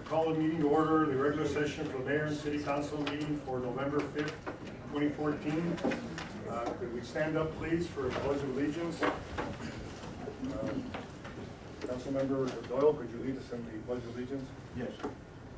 Call the meeting to order, the regular session for mayor and city council meeting for November 5th, 2014. Could we stand up, please, for a pledge of allegiance? Councilmember Doyle, could you lead us in the pledge of allegiance? Yes.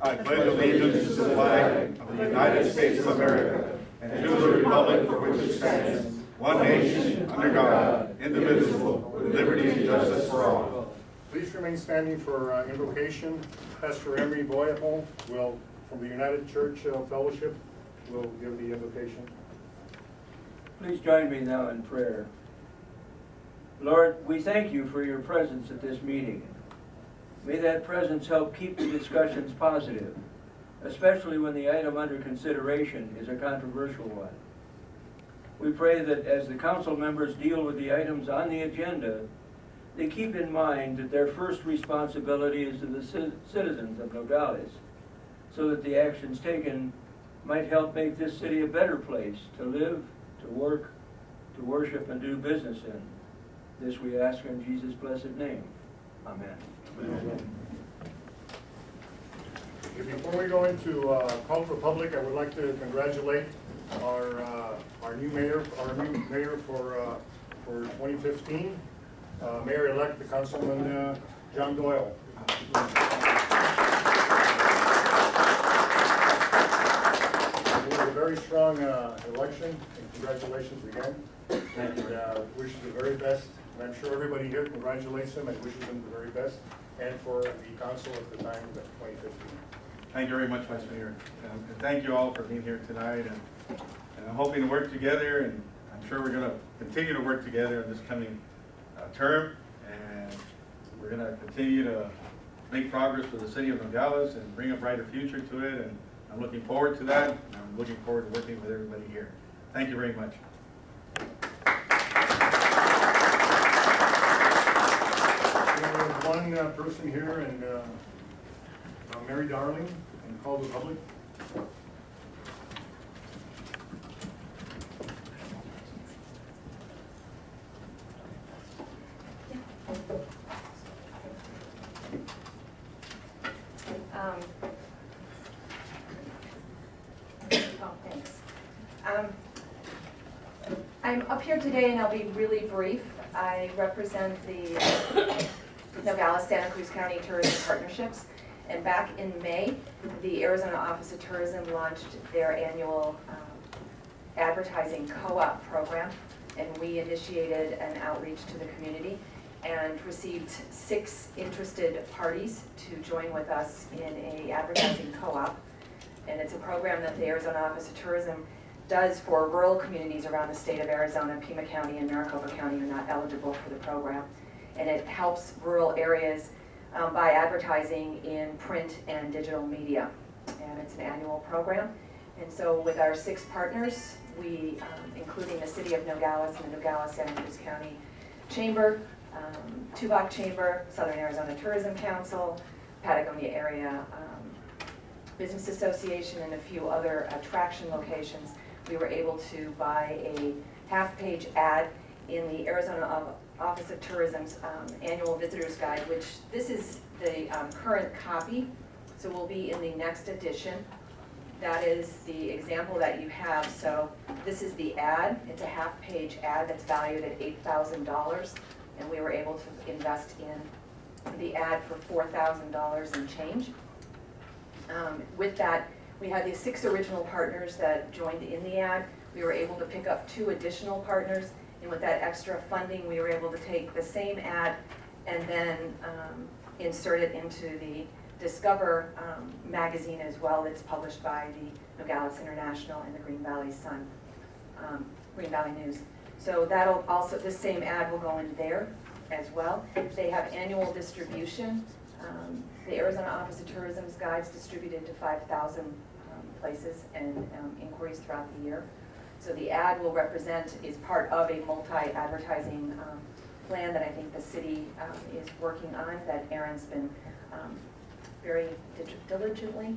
I pledge allegiance to the flag of the United States of America and to the republic for which it stands, one nation, under God, indivisible, with liberty and justice for all. Please remain standing for invocation. Pastor Emery Boyapple will, from the United Church Fellowship, will give the invocation. Please join me now in prayer. Lord, we thank you for your presence at this meeting. May that presence help keep the discussions positive, especially when the item under consideration is a controversial one. We pray that as the council members deal with the items on the agenda, they keep in mind that their first responsibility is to the citizens of Nogales, so that the actions taken might help make this city a better place to live, to work, to worship, and do business in. This we ask in Jesus' blessed name. Amen. Amen. Before we go into call for public, I would like to congratulate our new mayor for 2015, Mayor-elect the Councilman John Doyle. It was a very strong election, and congratulations again. And wish you the very best. And I'm sure everybody here congratulates him and wishes him the very best, and for the council at the time of 2015. Thank you very much, Vice Mayor. And thank you all for being here tonight. And I'm hoping to work together, and I'm sure we're going to continue to work together in this coming term. And we're going to continue to make progress for the city of Nogales and bring a brighter future to it. And I'm looking forward to that. And I'm looking forward to working with everybody here. Thank you very much. One person here, and Mary Darling, and call the public. Thanks. I'm up here today and I'll be really brief. I represent the Nogales Santa Cruz County Tourism Partnerships, and back in May the Arizona Office of Tourism launched their annual advertising co-op program, and we initiated an outreach to the community and received 6 interested parties to join with us in a advertising co-op. And it's a program that the Arizona Office of Tourism does for rural communities around the state of Arizona. Pima County and Maricopa County are not eligible for the program. And it helps rural areas by advertising in print and digital media. And it's an annual program. And so with our 6 partners, we, including the City of Nogales and the Nogales Santa Cruz County Chamber, Tubac Chamber, Southern Arizona Tourism Council, Patagonia Area Business Association, and a few other attraction locations, we were able to buy a half-page ad in the Arizona Office of Tourism's annual visitor's guide, which this is the current copy, so will be in the next edition. That is the example that you have. So this is the ad. It's a half-page ad that's valued at $8,000, and we were able to invest in the ad for $4,000 and change. With that, we had these 6 original partners that joined in the ad. We were able to pick up 2 additional partners, and with that extra funding, we were able to take the same ad and then insert it into the Discover magazine as well. That's published by the Nogales International and the Green Valley Sun, Green Valley News. So that'll also, the same ad will go in there as well. They have annual distribution. The Arizona Office of Tourism's guides distributed to 5,000 places and inquiries throughout the year. So the ad will represent, is part of a multi-advertising plan that I think the city is working on, that Aaron's been very diligently,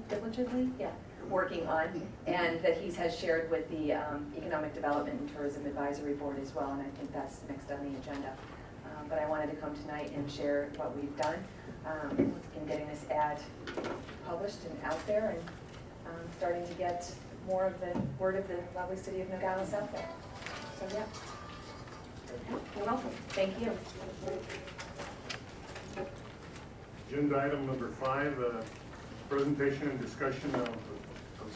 working on, and that he has shared with the Economic Development and Tourism Advisory Board as well, and I think that's next on the agenda. But I wanted to come tonight and share what we've done in getting this ad published and out there, and starting to get more of the word of the lovely city of Nogales out there. So yeah, you're welcome. Thank you. Agenda item number 5, presentation and discussion of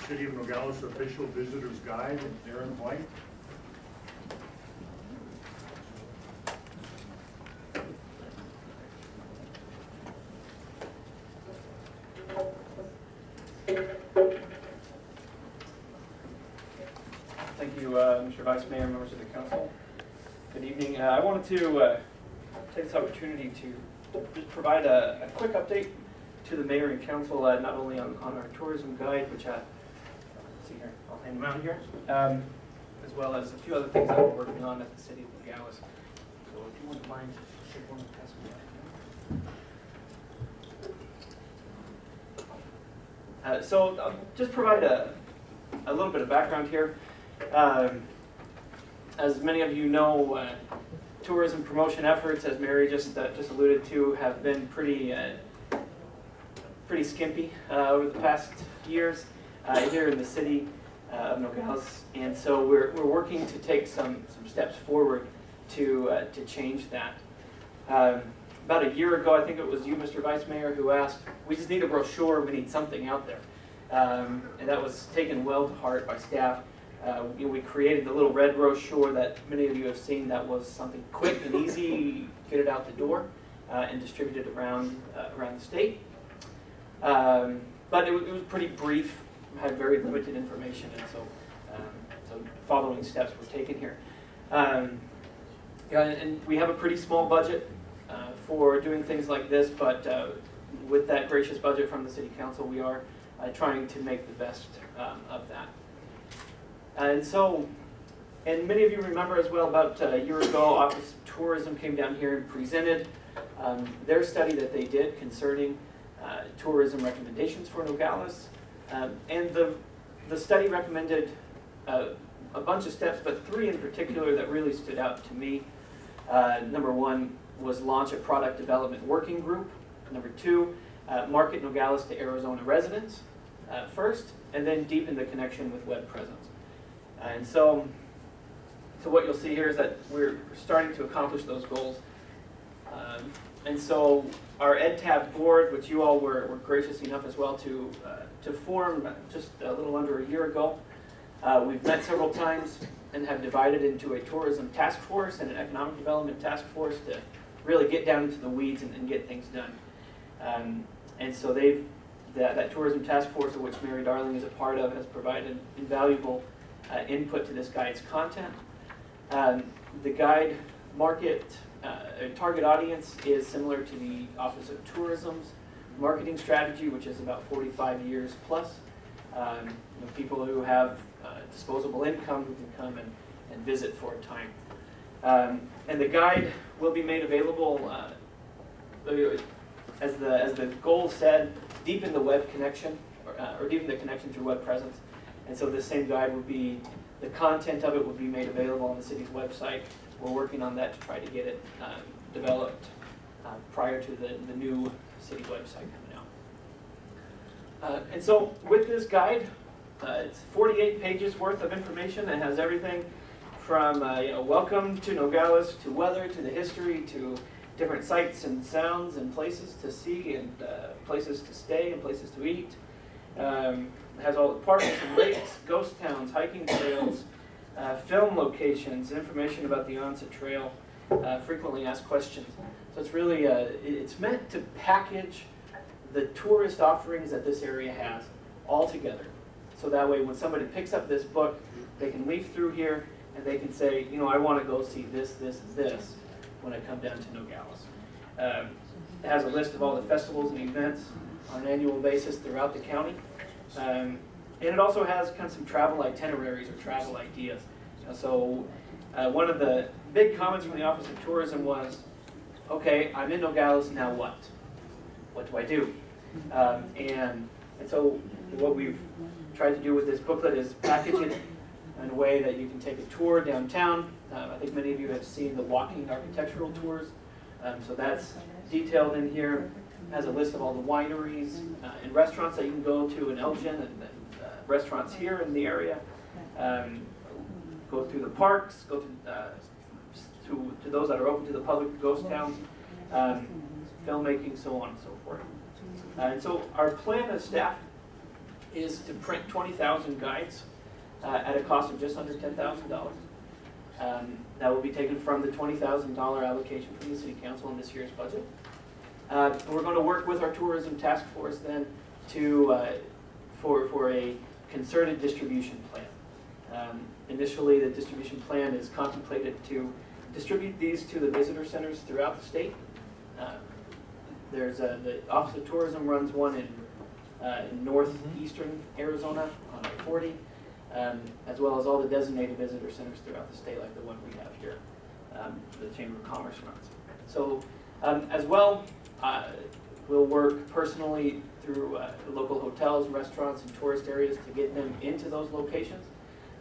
City of Nogales Official Visitors Guide. Aaron White. Thank you, Mr. Vice Mayor, members of the council. Good evening. I wanted to take this opportunity to just provide a quick update to the mayor and council, not only on our tourism guide, which let's see here, I'll hand them out here, as well as a few other things that we're working on at the city of Nogales. So if you wouldn't mind, take one and pass me that. So I'll just provide a little bit of background here. As many of you know, tourism promotion efforts, as Mary just alluded to, have been pretty skimpy over the past years here in the city of Nogales, and so we're working to take some steps forward to change that. About a year ago, I think it was you, Mr. Vice Mayor, who asked, we just need a brochure, we need something out there. And that was taken well to heart by staff. We created the little red brochure that many of you have seen. That was something quick and easy, get it out the door, and distribute it around the state. But it was pretty brief, had very limited information, and so following steps were taken here. And we have a pretty small budget for doing things like this, but with that gracious budget from the City Council, we are trying to make the best of that. And many of you remember as well, about a year ago, Office of Tourism came down here and presented their study that they did concerning tourism recommendations for Nogales. And the study recommended a bunch of steps, but 3 in particular that really stood out to me. Number 1 was launch a product development working group. Number 2, market Nogales to Arizona residents first, and then deepen the connection with web presence. And so what you'll see here is that we're starting to accomplish those goals. And so our EdTab board, which you all were gracious enough as well to form just a little under a year ago, we've met several times and have divided into a tourism task force and an economic development task force to really get down into the weeds and get things done. And so that tourism task force, of which Mary Darling is a part of, has provided invaluable input to this guide's content. The guide market target audience is similar to the Office of Tourism's marketing strategy, which is about 45 years plus. People who have disposable income who can come and visit for a time. And the guide will be made available, as the goal said, deepen the web connection, or deepen the connection through web presence. And so this same guide would be, the content of it would be made available on the city's website. We're working on that to try to get it developed prior to the new city website coming out. And so with this guide, it's 48 pages worth of information. It has everything from welcome to Nogales, to weather, to the history, to different sights and sounds and places to see, and places to stay and places to eat. It has all the parks and lakes, ghost towns, hiking trails, film locations, information about the Onset Trail, frequently asked questions. So it's really, it's meant to package the tourist offerings that this area has all together. So that way when somebody picks up this book, they can leaf through here and they can say, I want to go see this, this, and this when I come down to Nogales. It has a list of all the festivals and events on an annual basis throughout the county. And it also has kind of some travel itineraries or travel ideas. So one of the big comments from the Office of Tourism was, okay, I'm in Nogales, now what? What do I do? And so what we've tried to do with this booklet is package it in a way that you can take a tour downtown. I think many of you have seen the walking architectural tours. So that's detailed in here. has a list of all the wineries and restaurants that you can go to in Elgin and restaurants here in the area. Go through the parks, go to those that are open to the public, ghost towns, filmmaking, so on and so forth. And so our plan as staff is to print 20,000 guides at a cost of just under $10,000. That will be taken from the $20,000 allocation from the City Council in this year's budget. And we're going to work with our tourism task force then for a concerted distribution plan. Initially, the distribution plan is contemplated to distribute these to the visitor centers throughout the state. There's the Office of Tourism runs one in northeastern Arizona on I-40, as well as all the designated visitor centers throughout the state, like the one we have here, the Chamber of Commerce runs. So, as well, we'll work personally through local hotels, restaurants, and tourist areas to get them into those locations,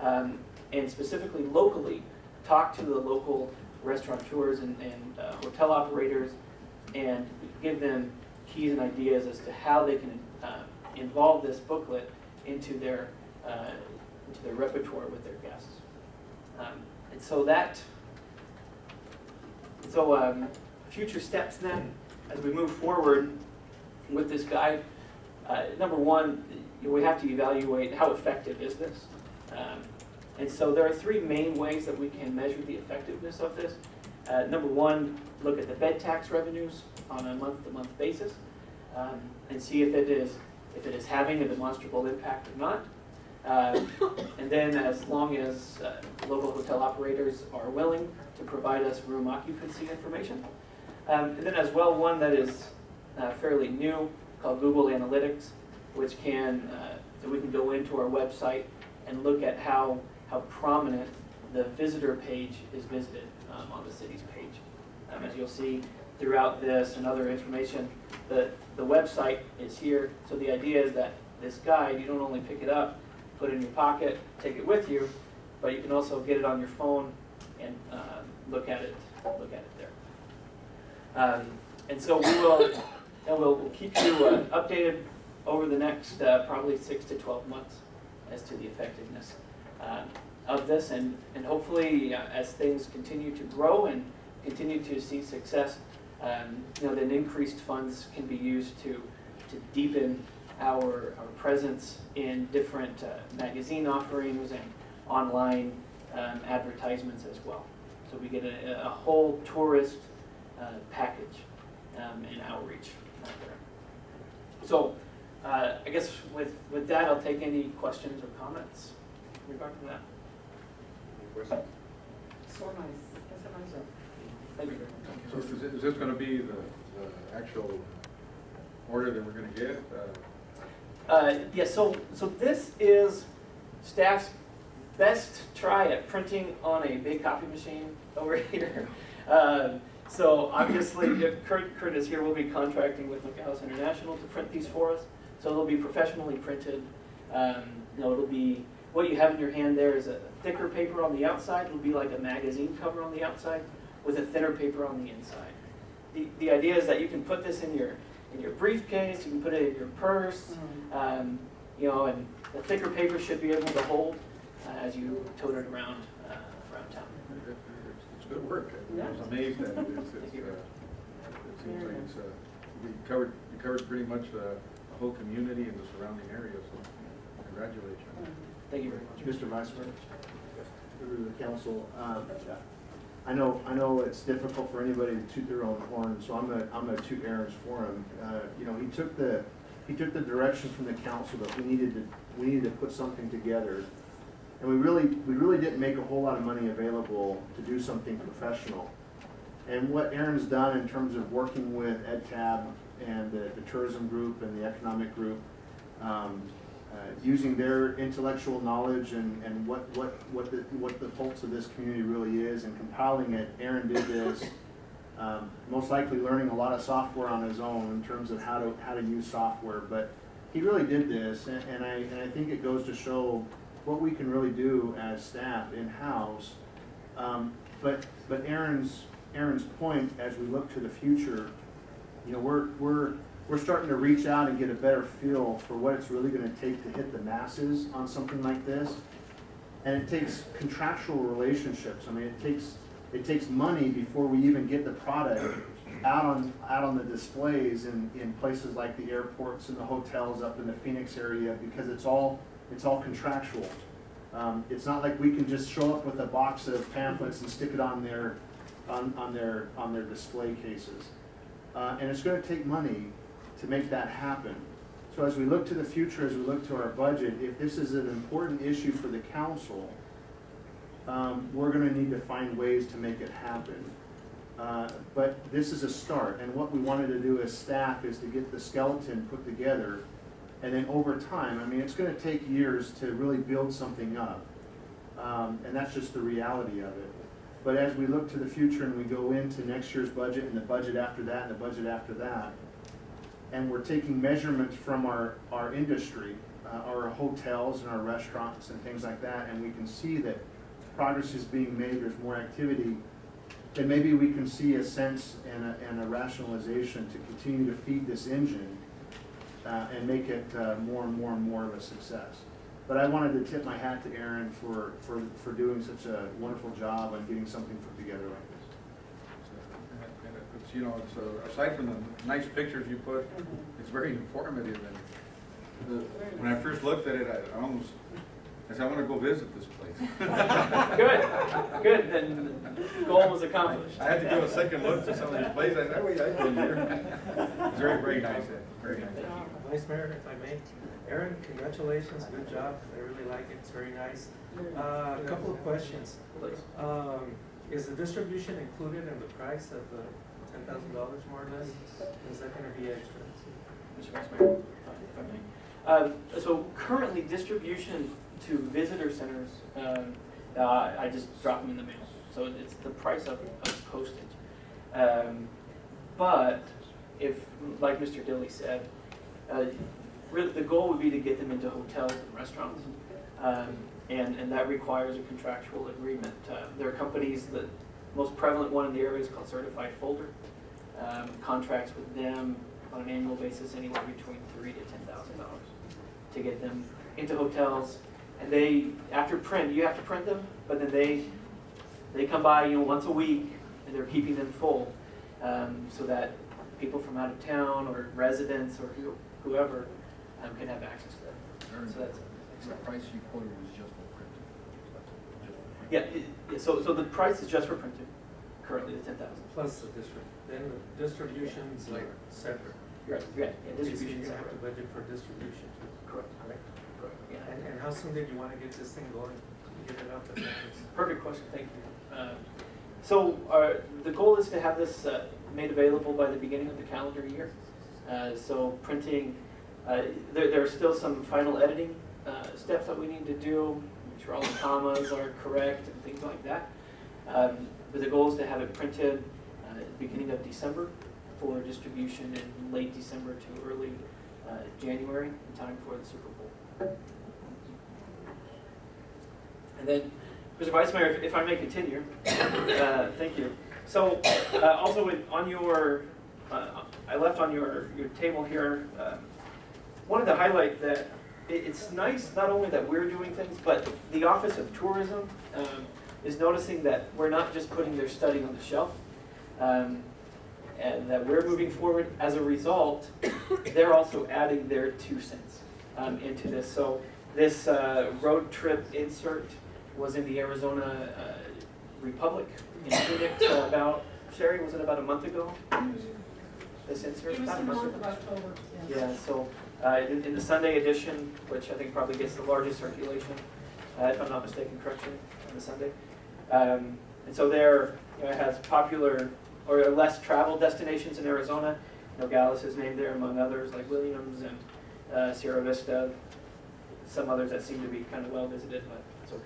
and specifically locally, talk to the local restaurateurs and hotel operators and give them keys and ideas as to how they can involve this booklet into their repertoire with their guests. And so future steps then, as we move forward with this guide, number one, we have to evaluate how effective is this. And so there are three main ways that we can measure the effectiveness of this. Number one, look at the bed tax revenues on a month-to-month basis, and see if it is having a demonstrable impact or not. And then, as long as local hotel operators are willing to provide us room occupancy information. And then as well, one that is fairly new called Google Analytics, which we can go into our website and look at how prominent the visitor page is visited on the city's page. As you'll see throughout this and other information, the website is here. So the idea is that this guide, you don't only pick it up, put it in your pocket, take it with you, but you can also get it on your phone and look at it there. And so we'll keep you updated over the next probably 6 to 12 months as to the effectiveness of this, and hopefully as things continue to grow and continue to see success, then increased funds can be used to deepen our presence in different magazine offerings and online advertisements as well. So we get a whole tourist package and outreach out there. So I guess with that, I'll take any questions or comments regarding that. Any questions? So nice. That's a nice. Thank you very much. So is this going to be the actual order that we're going to get? Yeah, so this is staff's best try at printing on a big copy machine over here. So obviously, Kurt is here. We'll be contracting with Nogales International to print these for us. So they'll be professionally printed. It'll be, what you have in your hand there is a thicker paper on the outside. It'll be like a magazine cover on the outside with a thinner paper on the inside. The idea is that you can put this in your briefcase, you can put it in your purse, and the thicker paper should be able to hold as you tote it around town. It's good work. I was amazed at it. It seems like you covered pretty much the whole community and the surrounding area, so congratulations. Thank you very much. Mr. Vice Mayor, members of the council, I know it's difficult for anybody to toot their own horn, so I'm gonna toot Aaron's for him. He took the direction from the council that we needed to put something together, and we really didn't make a whole lot of money available to do something professional. And what Aaron's done in terms of working with EdTab and the tourism group and the economic group, using their intellectual knowledge and what the pulse of this community really is, and compiling it. Aaron did this, most likely learning a lot of software on his own in terms of how to use software, but he really did this, and I think it goes to show what we can really do as staff in-house. But Aaron's point, as we look to the future, we're we're starting to reach out and get a better feel for what it's really gonna take to hit the masses on something like this. And it takes contractual relationships. I mean, it takes money before we even get the product out on the displays in places like the airports and the hotels up in the Phoenix area, because it's all contractual. It's not like we can just show up with a box of pamphlets and stick it on their display cases. And it's gonna take money to make that happen. So as we look to the future, as we look to our budget, if this is an important issue for the council, we're gonna need to find ways to make it happen. But this is a start, and what we wanted to do as staff is to get the skeleton put together, and then over time, I mean, it's gonna take years to really build something up. And that's just the reality of it. But as we look to the future and we go into next year's budget and the budget after that and the budget after that, and we're taking measurements from our industry, our hotels and our restaurants and things like that, and we can see that progress is being made, there's more activity, then maybe we can see a sense and a rationalization to continue to feed this engine and make it more and more and more of a success. But I wanted to tip my hat to Aaron for doing such a wonderful job on getting something put together like this. And it's, you know, it's, aside from the nice pictures you put, it's very informative. And when I first looked at it, I said, I want to go visit this place. Good, then the goal was accomplished. I had to give a second look to some of these places. I said, wait, I've been here. It's very, very nice, Ed. Very nice. Vice Mayor, if I may. Aaron, congratulations, good job. I really like it, it's very nice. A couple of questions. Please. Is the distribution included in the price of the $10,000 more or less? Is that gonna be extra? Mr. Vice Mayor, if I may. So currently, distribution to visitor centers, I just drop them in the mail. So it's the price of postage. But if, like Mr. Dilly said, really the goal would be to get them into hotels and restaurants. And that requires a contractual agreement. There are companies, the most prevalent one in the area is called Certified Folder. Contracts with them on an annual basis anywhere between $3,000 to $10,000 to get them into hotels. And they, after print, you have to print them, but then they come by, once a week, and they're keeping them full, so that people from out of town or residents or whoever can have access to them. So that's The price you quoted was just for printing. yeah. So the price is just for printing. Currently, the 10,000. Plus the then the distributions are separate. Right. Yeah. Distribution, Distribution you have to separate. budget for distribution too. Correct. Correct. Yeah. And how soon did you want to get this thing going, get it up and running? Perfect question, thank you. So the goal is to have this made available by the beginning of the calendar year. So printing, there are still some final editing steps that we need to do, make sure all the commas are correct and things like that. But the goal is to have it printed at the beginning of December for distribution in late December to early January, in time for the Super Bowl. And then, Mr. Vice Mayor, if I may continue, thank you. So, also on your, I left on your table here, wanted to highlight that it's nice not only that we're doing things, but the Office of Tourism is noticing that we're not just putting their study on the shelf, and that we're moving forward. As a result, they're also adding their 2 cents into this. So this road trip insert was in the Arizona Republic in Phoenix about, Sherry, was it about a month ago? This insert? It was About in a the month month of ago. October, Yeah, so in the Sunday edition, which I think probably gets the largest circulation, if I'm not mistaken, correction, on the Sunday. And so there, it has popular or less traveled destinations in Arizona. Nogales is named there, among others, like Williams and Sierra Vista. Some others that seem to be kind of well visited, but it's okay.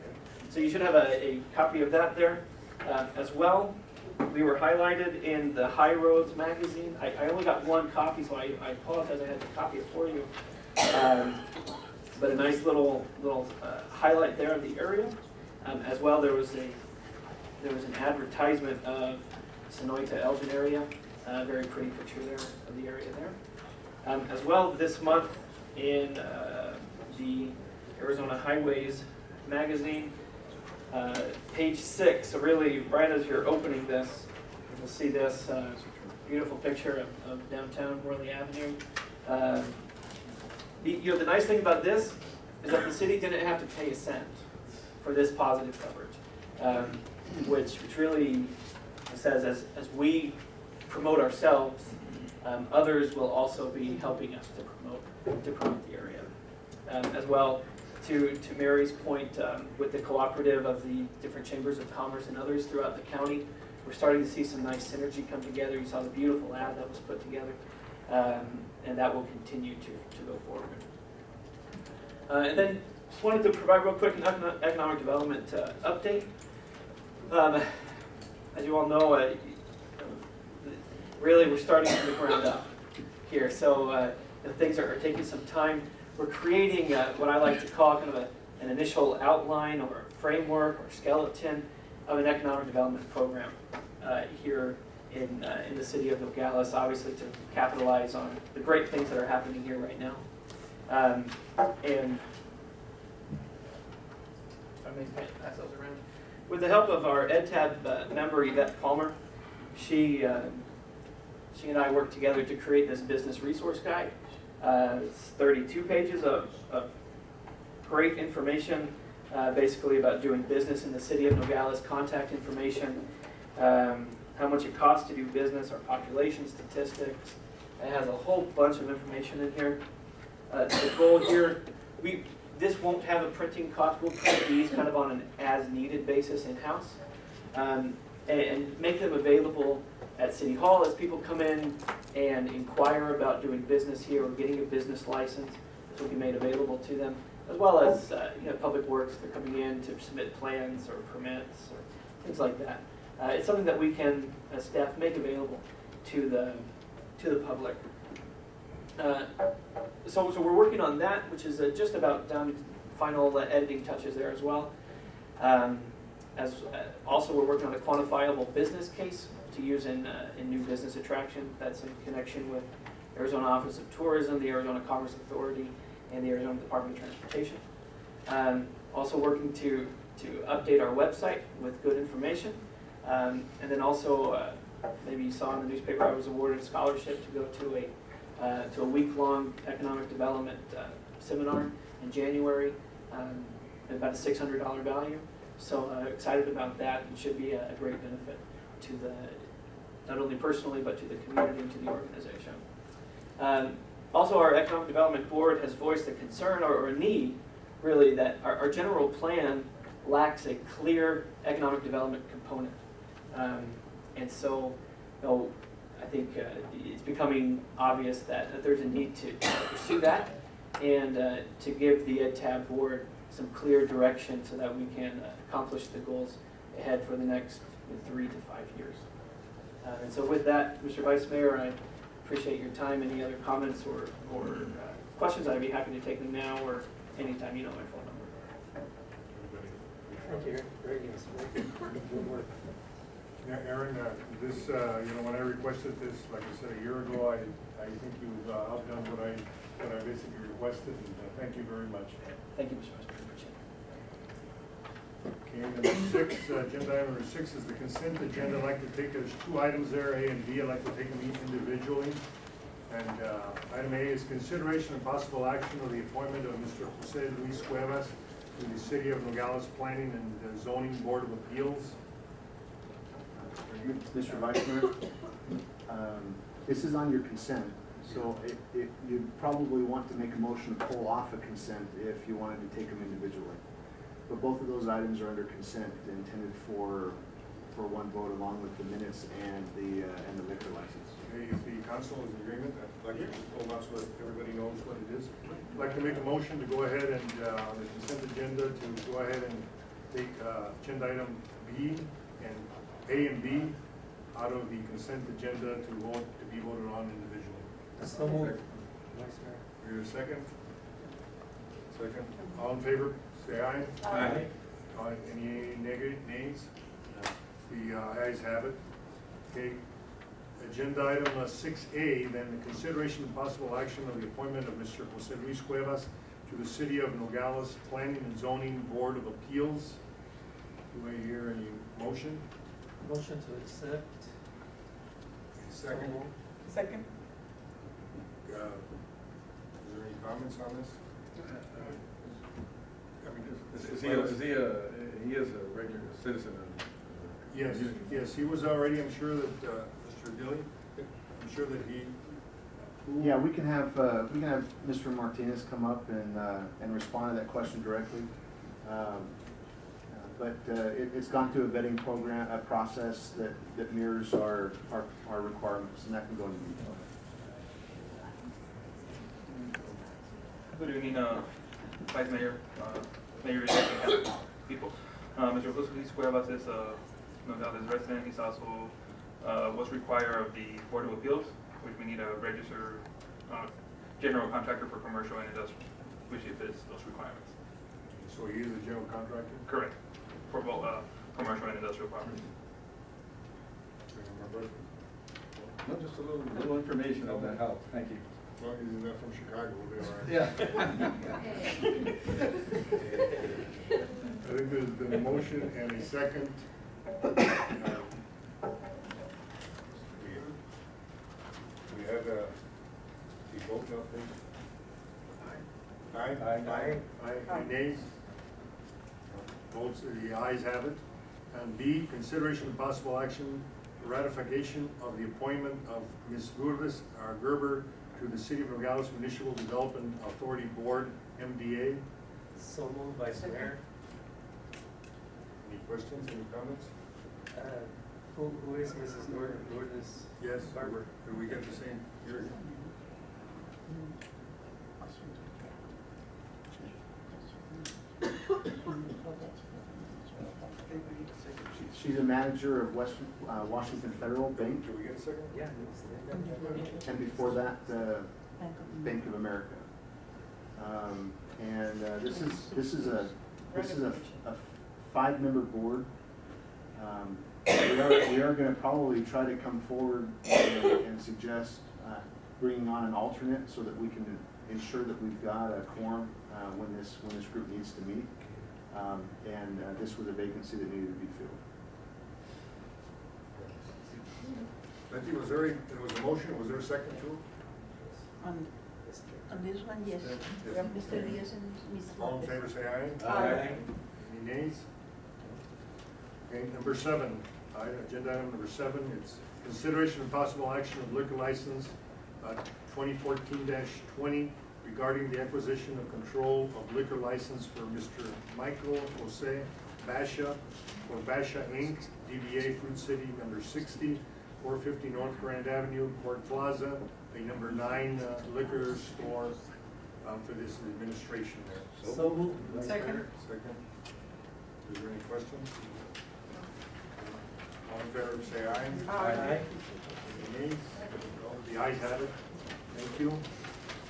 So you should have a copy of that there as well. We were highlighted in the High Roads magazine. I only got 1 copy, so I apologize I had to copy it for you. But a nice little highlight there of the area. As well, there was an advertisement of Sonoita Elgin area. Very pretty picture there of the area there. As well, this month in the Arizona Highways magazine, page 6, so really right as you're opening this, you'll see this beautiful picture of downtown Worley Avenue. The nice thing about this is that the city didn't have to pay a cent for this positive coverage, which really says as we promote ourselves, others will also be helping us to promote the area. As well, to Mary's point, with the cooperative of the different chambers of commerce and others throughout the county, we're starting to see some nice synergy come together. You saw the beautiful ad that was put together, and that will continue to go forward. And then just wanted to provide real quick an economic development update. As you all know, really we're starting from the ground up here, so things are taking some time. We're creating what I like to call kind of an initial outline or framework or skeleton of an economic development program here in the city of Nogales, obviously to capitalize on the great things that are happening here right now. And I may pass those around. With the help of our EdTab member, Yvette Palmer, she and I worked together to create this business resource guide. It's 32 pages of great information, basically about doing business in the city of Nogales, contact information, how much it costs to do business, our population statistics. It has a whole bunch of information in here. The goal here, this won't have a printing cost. We'll print these kind of on an as-needed basis in-house, and make them available at City Hall as people come in and inquire about doing business here or getting a business license. This will be made available to them, as well as Public Works. They're coming in to submit plans or permits or things like that. It's something that we can, as staff, make available to the public. So we're working on that, which is just about down to final editing touches there as well. Also, we're working on a quantifiable business case to use in new business attraction. That's in connection with Arizona Office of Tourism, the Arizona Commerce Authority, and the Arizona Department of Transportation. Also working to update our website with good information. And then also, maybe you saw in the newspaper, I was awarded a scholarship to go to a week-long economic development seminar in January, at about a $600 value. So excited about that, and should be a great benefit to not only personally, but to the community and to the organization. Also, our Economic Development Board has voiced a concern or a need, really, that our general plan lacks a clear economic development component. And so, I think it's becoming obvious that there's a need to pursue that and to give the EdTab Board some clear direction so that we can accomplish the goals ahead for the next 3 to 5 years. And so with that, Mr. Vice Mayor, I appreciate your time. Any other comments or questions, I'd be happy to take them now or anytime. You know my phone number. Thank you. Very good work. Yeah, Aaron, this, when I requested this, like I said, a year ago, I think you've outdone what I basically requested, and thank you very much. Thank you, Mr. Vice Mayor. Appreciate it. Okay, number 6, agenda item number 6 is the consent agenda. I'd like to take, there's 2 items there, A and B. I'd like to take them individually. And item A is consideration and possible action of the appointment of Mr. Jose Luis Cuevas to the City of Nogales Planning and Zoning Board of Appeals. Mr. Vice Mayor, this is on your consent, so you'd probably want to make a motion to pull off a consent if you wanted to take them individually. But both of those items are under consent, intended for one vote along with the minutes and the liquor license. Okay, if the council is in agreement, I'd like to just hold on so that everybody knows what it is. I'd like to make a motion to go ahead and, on the consent agenda, to go ahead and take agenda item B and A and B out of the consent agenda to be voted on individually. So moved. Vice Mayor. Here's a second. Second. All in favor, say aye. Aye. Any nays? The ayes have it. Okay. agenda item 6A, then the consideration and possible action of the appointment of Mr. Jose Luis Cuevas to the City of Nogales Planning and Zoning Board of Appeals. Do I hear any motion? Motion to accept. Second. Second? Is there any comments on this? I mean, he is a regular citizen of. Yes, yes, he was already, I'm sure that, Mr. Dilly, I'm sure that he. Yeah, we can have Mr. Martinez come up and respond to that question directly. But it's gone through a vetting program, a process that mirrors our requirements, and that can go into detail. Good evening, Vice Mayor, Mayor and people. Mr. Jose Luis Cuevas is a Nogales resident. He's also was required of the Board of Appeals, which we need a registered general contractor for commercial and industrial, which he fits those requirements. So he is a general contractor? Correct, for both commercial and industrial properties. No, just a little information on that helps, thank you. As long as he's not from Chicago, we'll be all right. Yeah. I think there's been a motion and a second. We have a vote now, please. Aye? Aye. Aye. Any nays? Votes, the ayes have it. And B, consideration of possible action, ratification of the appointment of Ms. Lourdes Gerber to the City of Nogales Municipal Development Authority Board, MDA. So moved, Vice Mayor. Any questions, any comments? Who is Mrs. Lourdes? Yes, Gerber. did we get the same here? She's a manager of Washington Federal Bank, Can we get a second? Yeah. and before that, Bank of America. And this is a 5-member board. We are gonna probably try to come forward and suggest bringing on an alternate so that we can ensure that we've got a quorum when this group needs to meet. And this was a vacancy that needed to be filled. I think there was a motion, was there a second too? On this one, yes. Yes. Mr. Diaz and Ms. All in Lopez. favor, say aye. Aye. Any nays? Okay, number 7, agenda item number 7, it's consideration and possible action of liquor license 2014-20 regarding the acquisition of control of liquor license for Mr. Michael Jose Basha for Basha Inc., DBA Food City number 60, 450 North Grand Avenue, Port Plaza, a number 9 liquor store for this administration there. So moved, Vice Mayor. Second. Is there any questions? All in favor, say aye. Aye. Any nays? The ayes have it. Thank you.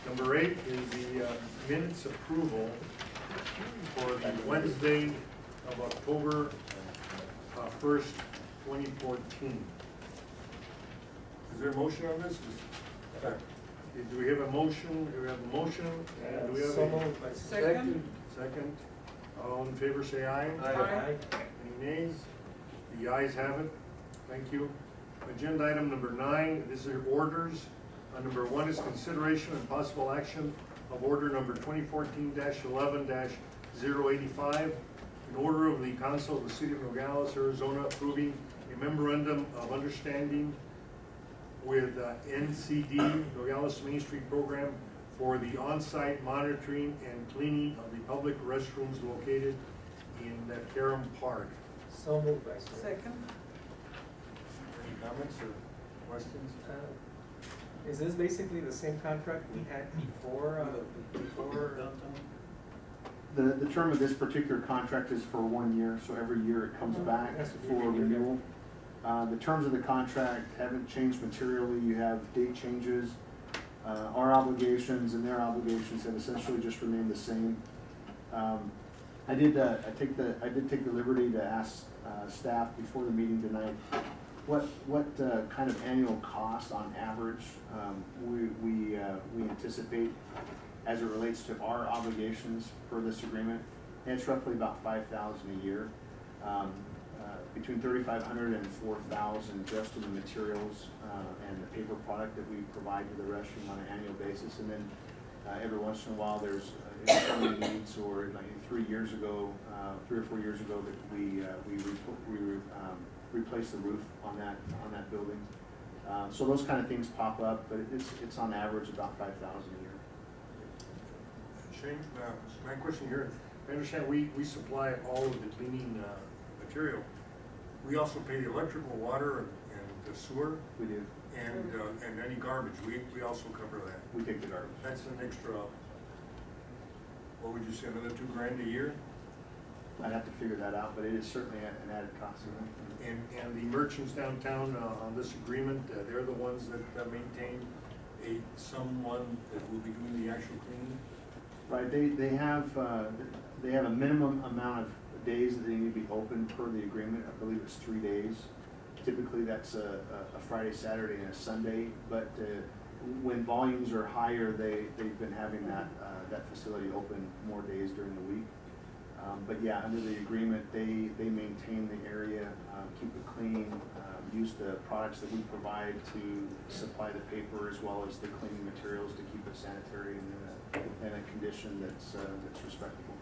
Number 8 is the minutes approval for the Wednesday of October 1st, 2014. Is there a motion on this? Do we have a motion? Do we have a motion? And do we have So a moved, Vice Mayor. Second? second? All in favor, say aye. Aye. Any nays? The ayes have it. Thank you. Agenda item number 9, this is orders. Number 1 is consideration and possible action of order number 2014-11-085, an order of the Council of the City of Nogales, Arizona, approving a memorandum of understanding with NCD, Nogales Main Street Program, for the on-site monitoring and cleaning of the public restrooms located in Karam Park. So moved, Vice Mayor. Second? Any comments or questions? Is this basically the same contract we had before, The term of this particular contract is for 1 year, so every year it comes back Has to be for renewed. renewal. The terms of the contract haven't changed materially. You have date changes. Our obligations and their obligations have essentially just remained the same. I did take the liberty to ask staff before the meeting tonight what kind of annual cost on average we anticipate as it relates to our obligations per this agreement? And it's roughly about $5,000 a year, between $3,500 and $4,000 just in the materials and the paper product that we provide to the restroom on an annual basis. And then every once in a while, there's funding needs, or like 3 years ago, 3 or 4 years ago, that we replaced the roof on that building. So those kind of things pop up, but it's on average about $5,000 a year. Shane, my question here, I understand we supply all of the cleaning material. We also pay the electrical, water, and the sewer, We do. and any garbage. We also cover that. We take the garbage. That's an extra, what would you say, another $2,000 a year? I'd have to figure that out, but it is certainly an added cost. And the merchants downtown on this agreement, they're the ones that maintain someone that will be doing the actual cleaning? Right, they have a minimum amount of days that they need to be open per the agreement. I believe it's 3 days. Typically, that's a Friday, Saturday, and a Sunday, but when volumes are higher, they've been having that facility open more days during the week. But yeah, under the agreement, they maintain the area, keep it clean, use the products that we provide to supply the paper as well as the cleaning materials to keep it sanitary and in a condition that's respectable.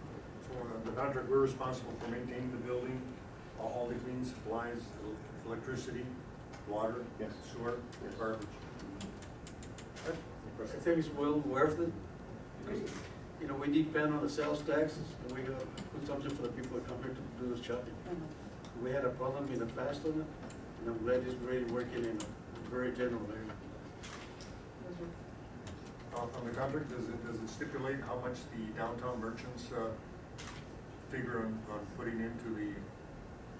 So the contract, we're responsible for maintaining the building, all the cleaning supplies, electricity, water, Yes. sewer, Yes. garbage. I think it's well worth it, because, you know, we depend on the sales tax, and we got consumption for the people that come here to do this shopping. We had a problem in the past on it, and I'm glad it's really working in a very general area. On the contract, does it stipulate how much the downtown merchants figure on putting into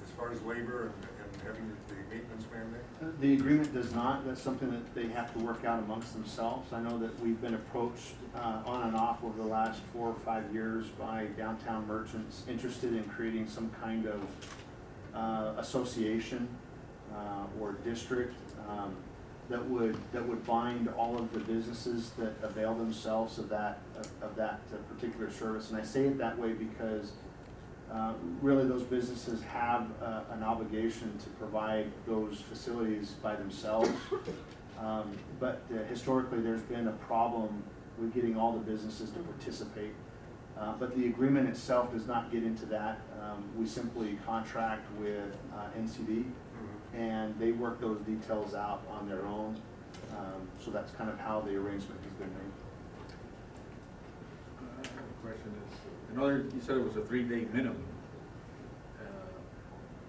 as far as labor and having the maintenance man there? The agreement does not. That's something that they have to work out amongst themselves. I know that we've been approached on and off over the last 4 or 5 years by downtown merchants interested in creating some kind of association or district that would bind all of the businesses that avail themselves of that particular service. And I say it that way because really those businesses have an obligation to provide those facilities by themselves. But historically, there's been a problem with getting all the businesses to participate. But the agreement itself does not get into that. We simply contract with NCD, and they work those details out on their own. So that's kind of how the arrangement has been made. Question is, in order, you said it was a 3-day minimum.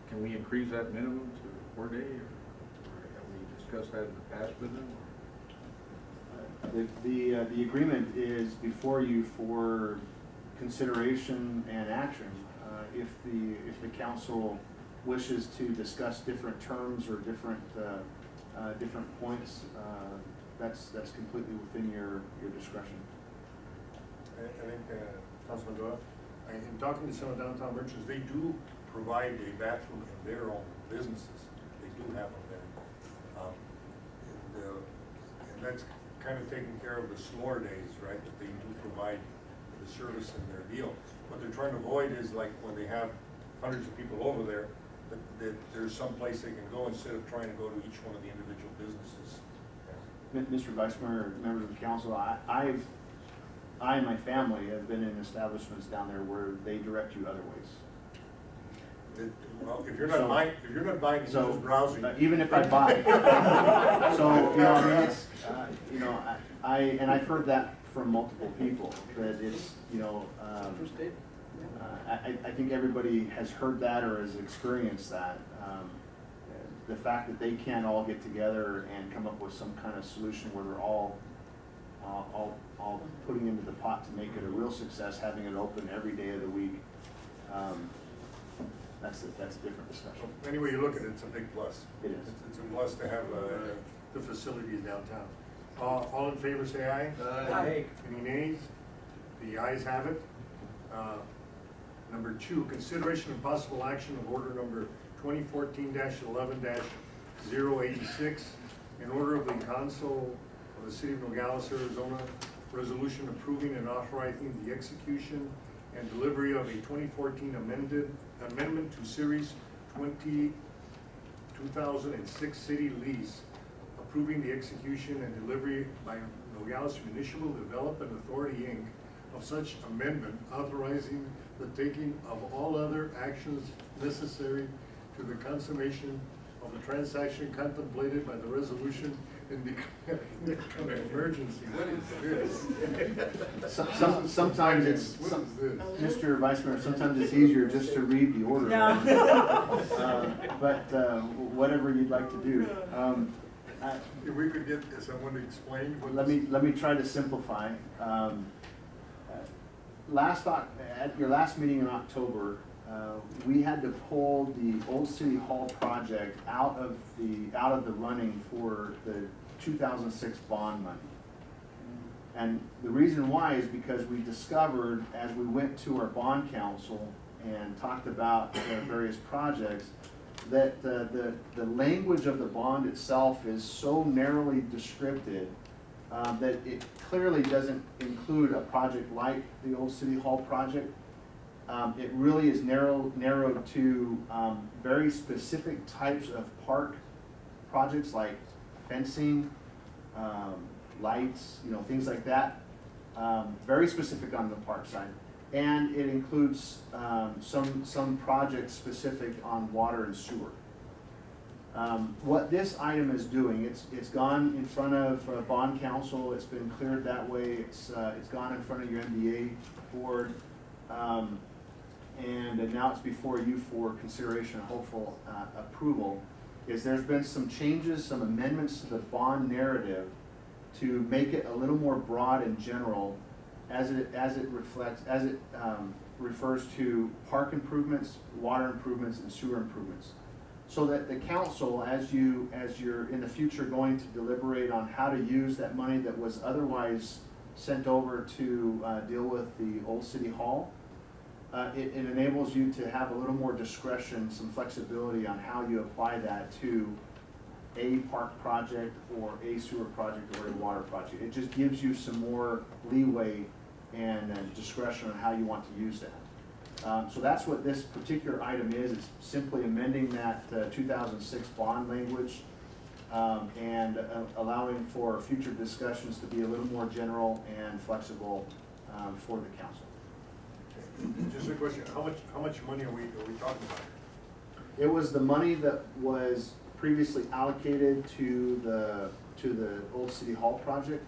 Can we increase that minimum to 4 days, or have we discussed that in the past with them? The agreement is before you for consideration and action. If the council wishes to discuss different terms or different points, that's completely within your discretion. I think, Councilman Doyle, in talking to some of downtown merchants, they do provide a bathroom in their own businesses. They do have them there. And that's kind of taking care of the slower days, right? That they do provide the service in their deal. What they're trying to avoid is like when they have hundreds of people over there, that there's some place they can go instead of trying to go to each one of the individual businesses. Mr. Vice Mayor, members of the council, I and my family have been in establishments down there where they direct you other ways. Well, if you're not buying, you're just browsing. Even if I buy. So, you know, I mean, it's, you know, I've heard that from multiple people, that it's, you know, I think everybody has heard that or has experienced that. The fact that they can't all get together and come up with some kind of solution where they're all putting into the pot to make it a real success, having it open every day of the week, that's a different discussion. Anyway you look at it, it's a big plus. It is. It's a plus to have the facilities downtown. All in favor say aye. Aye. Any nays? The ayes have it. Number 2, consideration and possible action of order number 2014-11- 086, in order of the Council of the City of Nogales, Arizona, resolution approving and authorizing the execution and delivery of a 2014 amendment to Series 2006 City Lease, approving the execution and delivery by Nogales Municipal Development Authority, Inc. of such amendment, authorizing the taking of all other actions necessary to the consummation of the transaction contemplated by the resolution and declaring an emergency. What is this? Sometimes it's, What is this? Mr. Vice Mayor, sometimes it's easier just to read the order. But whatever you'd like to do. If we could get someone to explain what Let me try to simplify. At your last meeting in October, we had to pull the Old City Hall project out of the running for the 2006 bond money. And the reason why is because we discovered, as we went to our bond council and talked about the various projects, that the language of the bond itself is so narrowly descripted that it clearly doesn't include a project like the Old City Hall project. It really is narrowed to very specific types of park projects like fencing, lights, things like that. Very specific on the park side. And it includes some projects specific on water and sewer. What this item is doing, it's gone in front of bond council, it's been cleared that way, it's gone in front of your MDA board, and now it's before you for consideration and hopeful approval, is there's been some changes, some amendments to the bond narrative to make it a little more broad and general as it refers to park improvements, water improvements, and sewer improvements. So that the council, as you're in the future going to deliberate on how to use that money that was otherwise sent over to deal with the Old City Hall, it enables you to have a little more discretion, some flexibility on how you apply that to a park project or a sewer project or a water project. It just gives you some more leeway and discretion on how you want to use that. So that's what this particular item is. It's simply amending that 2006 bond language and allowing for future discussions to be a little more general and flexible for the council. Just a question, how much money are we talking about? It was the money that was previously allocated to the Old City Hall project.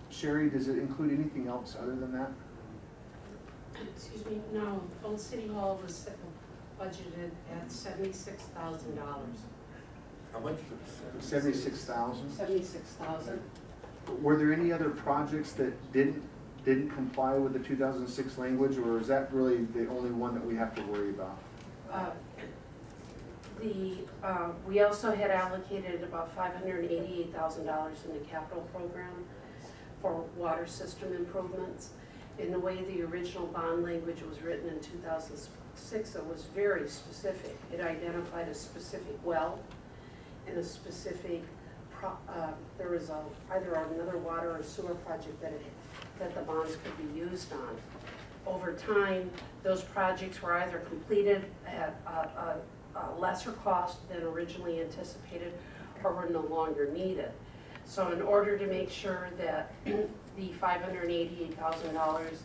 Sherry, does it include anything else other than that? Excuse me, no, Old City Hall was budgeted at $76,000. How much? 76,000. 76,000. Were there any other projects that didn't comply with the 2006 language, or is that really the only one that we have to worry about? We also had allocated about $588,000 in the capital program for water system improvements. In the way the original bond language was written in 2006, it was very specific. It identified a specific well and a specific, there was either another water or sewer project that the bonds could be used on. Over time, those projects were either completed at a lesser cost than originally anticipated or were no longer needed. So in order to make sure that the $588,000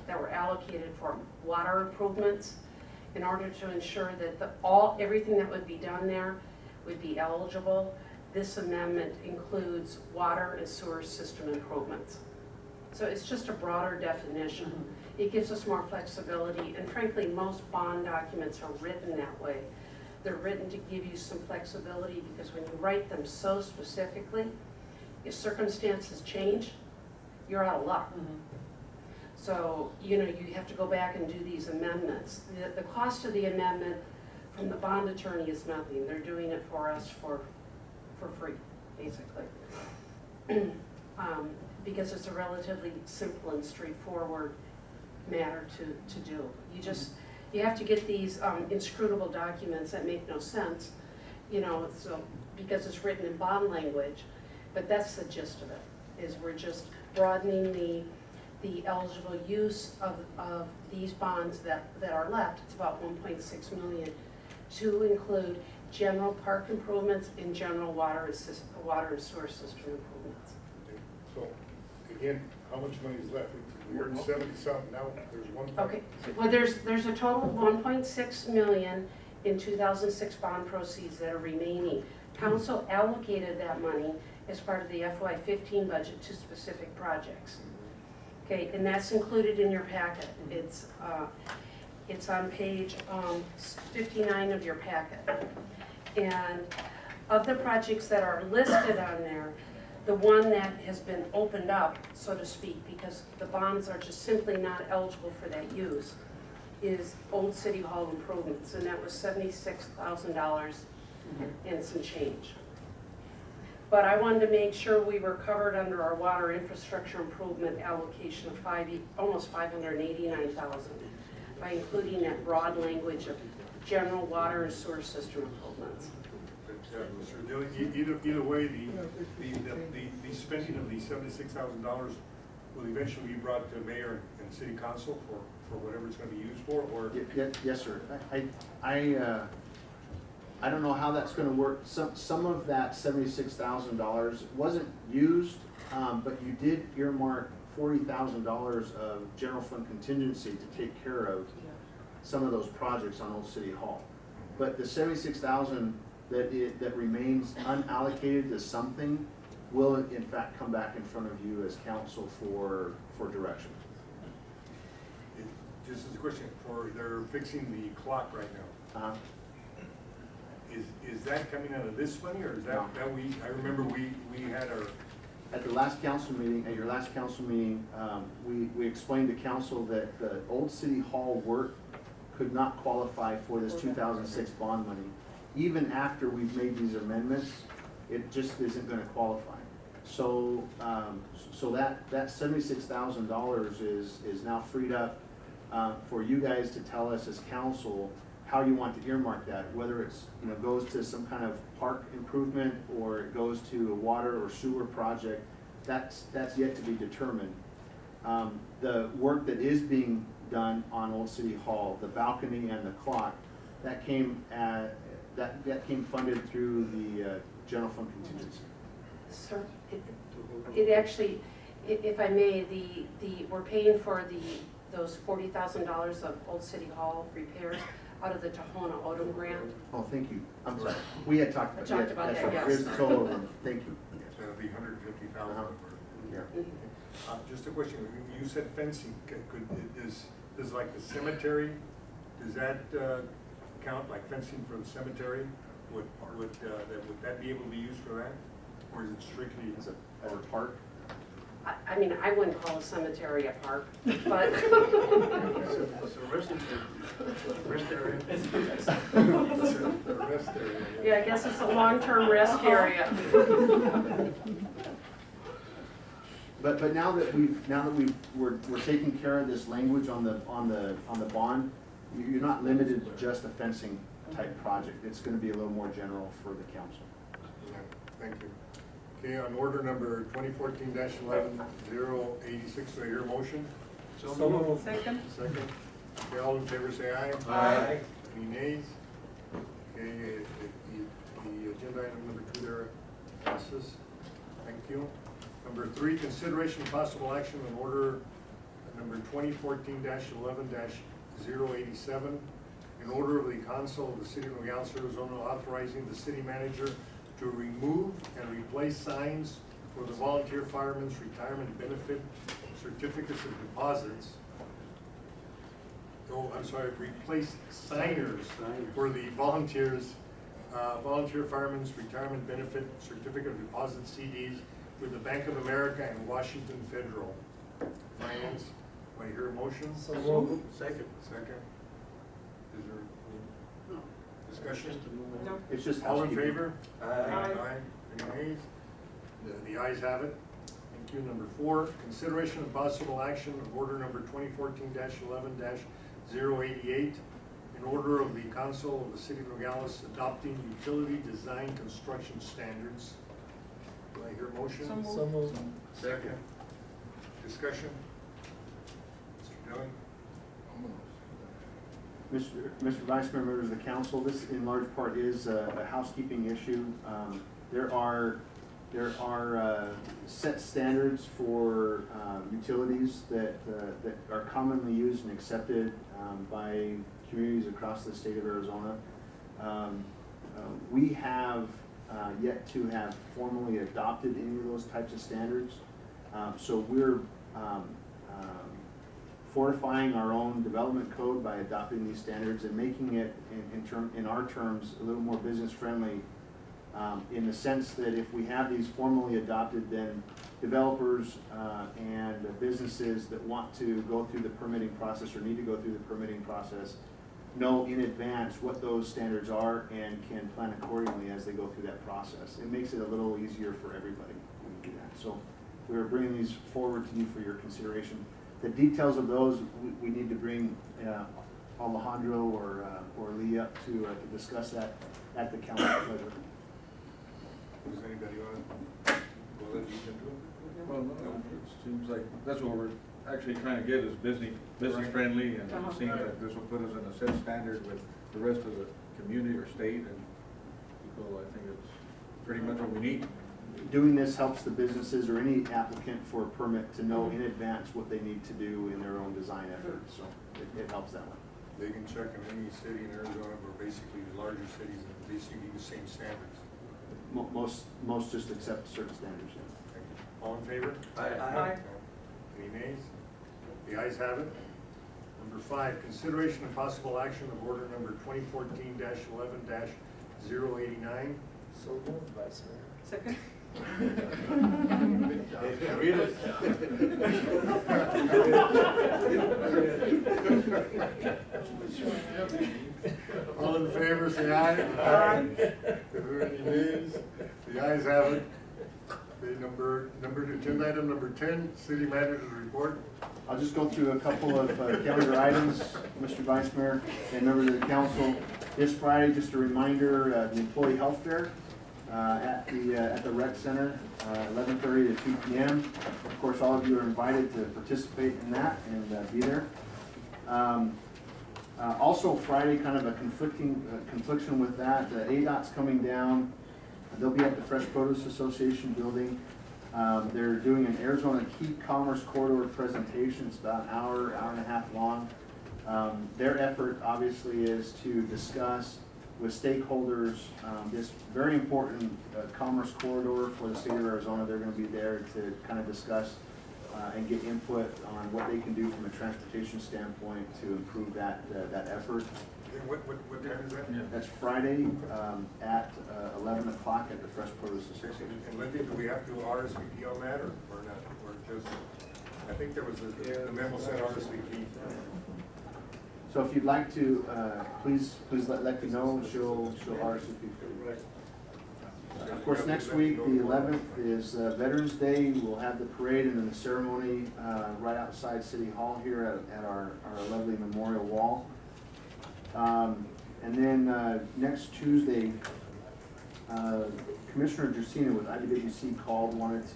that were allocated for water improvements, in order to ensure that everything that would be done there would be eligible, this amendment includes water and sewer system improvements. So it's just a broader definition. It gives us more flexibility, and frankly, most bond documents are written that way. They're written to give you some flexibility, because when you write them so specifically, if circumstances change, you're out of luck. So, you have to go back and do these amendments. The cost of the amendment from the bond attorney is nothing. They're doing it for us for free, basically. Because it's a relatively simple and straightforward matter to do. You have to get these inscrutable documents that make no sense, you know, so, because it's written in bond language, but that's the gist of it, is we're just broadening the eligible use of these bonds that are left, it's about 1.6 million, to include general park improvements and general water and sewer system improvements. So, again, how much money is left? We heard 70-something, now there's 1. Okay, well, there's a total of 1.6 million in 2006 bond proceeds that are remaining. Council allocated that money as part of the FY15 budget to specific projects. Okay, and that's included in your packet. It's on page 59 of your packet. And of the projects that are listed on there, the one that has been opened up, so to speak, because the bonds are just simply not eligible for that use, is Old City Hall improvements, and that was $76,000 and some change. But I wanted to make sure we were covered under our water infrastructure improvement allocation of almost $589,000 by including that broad language of general water and sewer system improvements. Mr. Dilly, either way, the spending of these $76,000 will eventually be brought to mayor and city council for whatever it's going to be used for, or? Yes, sir. I don't know how that's gonna work. Some of that $76,000 wasn't used, but you did earmark $40,000 of general fund contingency to take care of some of those projects on Old City Hall. But the $76,000 that remains unallocated to something will in fact come back in front of you as council for direction. Just as a question, they're fixing the clock right now. Is that coming out of this money, or is that, No. I remember we had our. At your last council meeting, we explained to council that the Old City Hall work could not qualify for this 2006 bond money. Even after we've made these amendments, it just isn't gonna qualify. So, that $76,000 is now freed up for you guys to tell us as council how you want to earmark that, whether it's, goes to some kind of park improvement or it goes to a water or sewer project, that's yet to be determined. The work that is being done on Old City Hall, the balcony and the clock, that came funded through the general fund contingency. Sir, it actually, if I may, we're paying for those $40,000 of Old City Hall repairs out of the Tohono O'odham grant. Oh, thank you. I'm sorry. We had talked about Talked about that, yes. Here's the total of them. Thank you. So it'll be 150,000. Yeah. Just a question, you said fencing, does like the cemetery, does that count, like fencing for the cemetery? Would that be able to be used for that? Or is it strictly As a park? I mean, I wouldn't call a cemetery a park, but It's a rest area. a rest area? yeah, I guess it's a long-term rest area. But now that we're taking care of this language on the bond, you're not limited to just a fencing type project. It's gonna be a little more general for the council. Yeah, thank you. Okay, on order number 2014-11-086, do I hear a motion? So moved. Second? Second. Okay, all in favor say aye. Aye. Any nays? Okay, the agenda item number 2 there passes. Thank you. Number 3, consideration of possible action on order number 2014-11-087, in order of the Council of the City of Nogales, Arizona, authorizing the city manager to remove and replace signs for the volunteer firemen's retirement benefit certificates of deposits. Oh, I'm sorry, replace signers for the volunteer firemen's retirement benefit certificate of deposit CDs with the Bank of America and Washington Federal. Finance, do I hear a motion? So moved. Second. Second. Is there No. discussion? No. It's just All in housekeeping. favor? Aye. Any nays? The ayes have it. Thank you. Number 4, consideration of possible action of order number 2014-11-088, in an order of the Council of the City of Nogales adopting utility design construction standards. Do I hear a motion? So moved. Second. Discussion? Mr. Dillon? Mr. Vice Mayor, members of the council, this in large part is a housekeeping issue. There are set standards for utilities that are commonly used and accepted by communities across the state of Arizona. We have yet to have formally adopted any of those types of standards. So we're fortifying our own development code by adopting these standards and making it, in our terms, a little more business friendly, in the sense that if we have these formally adopted, then developers and businesses that want to go through the permitting process or need to go through the permitting process know in advance what those standards are and can plan accordingly as they go through that process. It makes it a little easier for everybody when we do that. So we're bringing these forward to you for your consideration. The details of those, we need to bring Alejandro or Lee up to discuss that at the council pleasure. Does anybody want to go ahead and do it? Well, no, it seems like that's what we're actually trying to get is business friendly, and it seems like this will put us in a set standard with the rest of the community or state, and people, I think it's pretty much what we need. Doing this helps the businesses or any applicant for a permit to know in advance what they need to do in their own design efforts, so it helps that way. They can check in any city in Arizona, or basically the larger cities, and basically the same standards. Most just accept certain standards, yeah. Thank you. All in favor? Aye. Any nays? The ayes have it. Number 5, consideration and possible action of order number 2014-11-089. So moved, Vice Mayor. Second. Read it. All in favor, say aye. Aye. If there are any nays, the ayes have it. Okay, agenda item number 10, city manager's report. I'll just go through a couple of calendar items, Mr. Vice Mayor and members of the council. This Friday, just a reminder, the employee health fair at the rec center, 11:30 to 2 p.m. Of course, all of you are invited to participate in that and be there. Also Friday, kind of a confliction with that, ADOT's coming down. They'll be at the Fresh Produce Association building. They're doing an Arizona Key Commerce Corridor presentation. It's about an hour and a half long. Their effort obviously is to discuss with stakeholders this very important commerce corridor for the state of Arizona. They're going to be there to kind of discuss and get input on what they can do from a transportation standpoint to improve that effort. What time is that? Yeah. That's Friday at 11 o'clock at the Fresh Produce Association. And Lindy, do we have to RSVP on that or not? Or just, I think there was the memo said RSVP. So if you'd like to, please let me know. She'll RSVP. Of course, next week, the 11th, is Veterans Day. We'll have the parade and then the ceremony right outside City Hall here at our lovely memorial wall. And then next Tuesday, Commissioner Justina with IWC called, wanted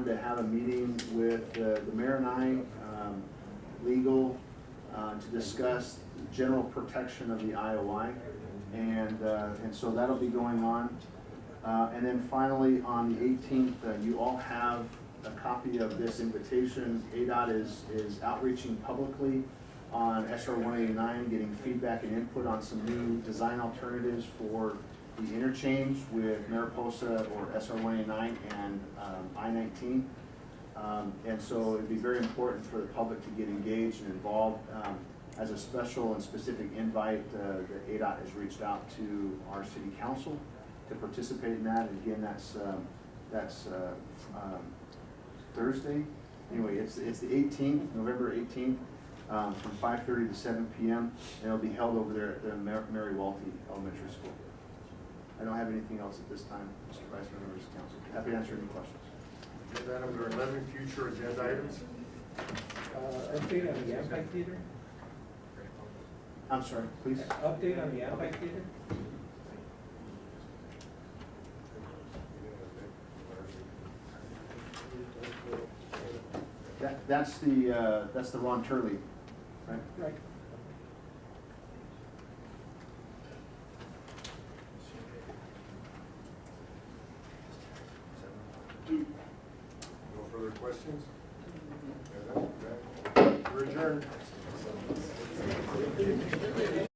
to have a meeting with the mayor and I, legal, to discuss general protection of the IOI, and so that'll be going on. And then finally, on the 18th, you all have a copy of this invitation. ADOT is outreaching publicly on SR 189, getting feedback and input on some new design alternatives for the interchange with Mariposa or SR 189 and I-19. And so it'd be very important for the public to get engaged and involved. As a special and specific invite, the ADOT has reached out to our city council to participate in that. And again, that's Thursday. Anyway, it's the 18th, November 18th, from 5:30 to 7 p.m. And it'll be held over there at the Mary Walty Elementary School. I don't have anything else at this time, Mr. Vice Mayor, members of council. Happy to answer any questions. Agenda item number 11, future agenda items. Update on the Amphitheater? I'm sorry, please. Update on the amphitheater? That's the Ron Turley, right? Right. No further questions? We're adjourned.